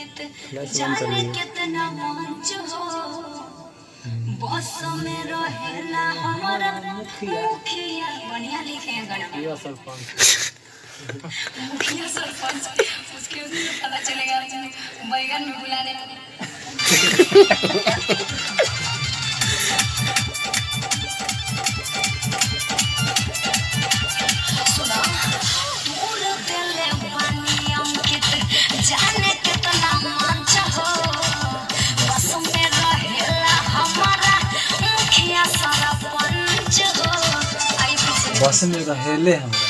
जाने कितना मंच हो बस में रहेला हमारा मुखिया बढ़िया लिखे हैं गाना मुखिया सरपंच उसके पता चलेगा बैगन में बुलाने जाने कितना मंच हो बस में रहेला हमारा मुखिया सरपंच हो बस में रहेले हमरा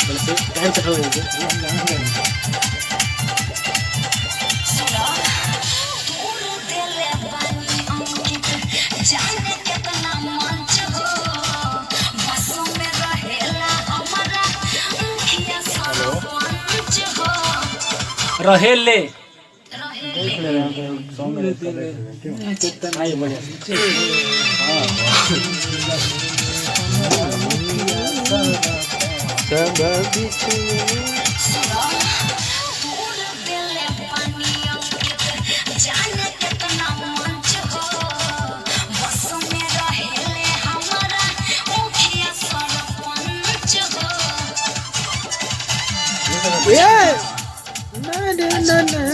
बस टाइम से खबर दे जाने कितना मंच हो बस में रहेला हमारा मुखिया सरपंच हो रहेले जाने कितना मंच हो बस में रहेले हमारा मुखिया सरपंच हो ना